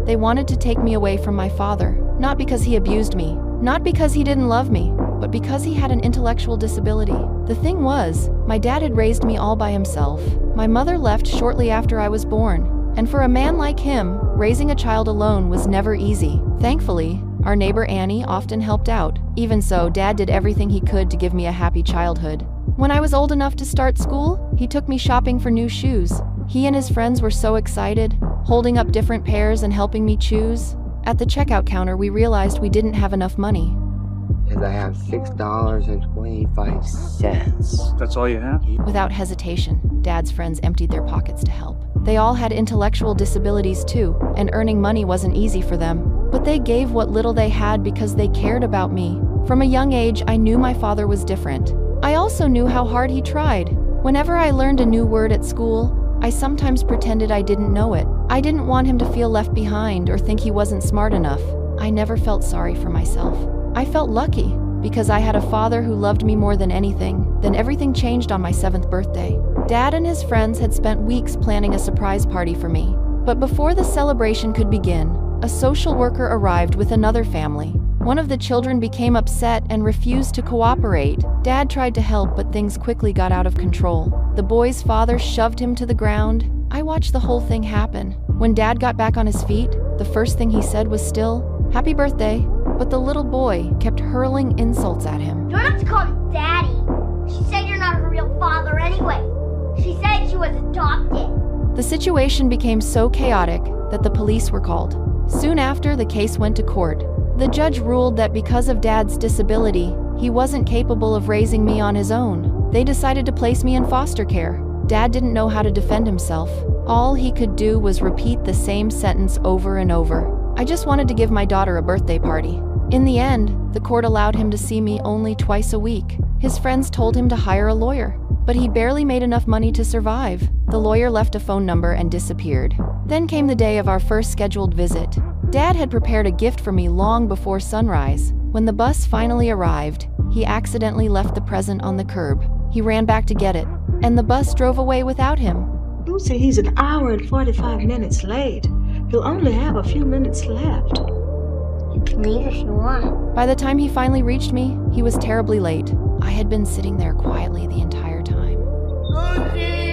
They wanted to take me away from my father, not because he abused me, not because he didn't love me, but because he had an intellectual disability. The thing was, my dad had raised me all by himself. My mother left shortly after I was born, and for a man like him, raising a child alone was never easy. Thankfully, our neighbor Annie often helped out. Even so, Dad did everything he could to give me a happy childhood. When I was old enough to start school, he took me shopping for new shoes. He and his friends were so excited, holding up different pairs and helping me choose. At the checkout counter, we realized we didn't have enough money. I have $6.25. That's all you have? Without hesitation, Dad's friends emptied their pockets to help. They all had intellectual disabilities too, and earning money wasn't easy for them. But they gave what little they had because they cared about me. From a young age, I knew my father was different. I also knew how hard he tried. Whenever I learned a new word at school, I sometimes pretended I didn't know it. I didn't want him to feel left behind or think he wasn't smart enough. I never felt sorry for myself. I felt lucky because I had a father who loved me more than anything. Then everything changed on my 7th birthday. Dad and his friends had spent weeks planning a surprise party for me. But before the celebration could begin, a social worker arrived with another family. One of the children became upset and refused to cooperate. Dad tried to help, but things quickly got out of control. The boy's father shoved him to the ground. I watched the whole thing happen. When Dad got back on his feet, the first thing he said was still, "Happy birthday." But the little boy kept hurling insults at him. You don't have to call me Daddy. She said you're not her real father anyway. She said she was adopted. The situation became so chaotic that the police were called. Soon after, the case went to court. The judge ruled that because of Dad's disability, he wasn't capable of raising me on his own. They decided to place me in foster care. Dad didn't know how to defend himself. All he could do was repeat the same sentence over and over. I just wanted to give my daughter a birthday party. In the end, the court allowed him to see me only twice a week. His friends told him to hire a lawyer, but he barely made enough money to survive. The lawyer left a phone number and disappeared. Then came the day of our first scheduled visit. Dad had prepared a gift for me long before sunrise. When the bus finally arrived, he accidentally left the present on the curb. He ran back to get it, and the bus drove away without him. Lucy, he's an hour and 45 minutes late. He'll only have a few minutes left. You can leave if you want. By the time he finally reached me, he was terribly late. I had been sitting there quietly the entire time. Lucy!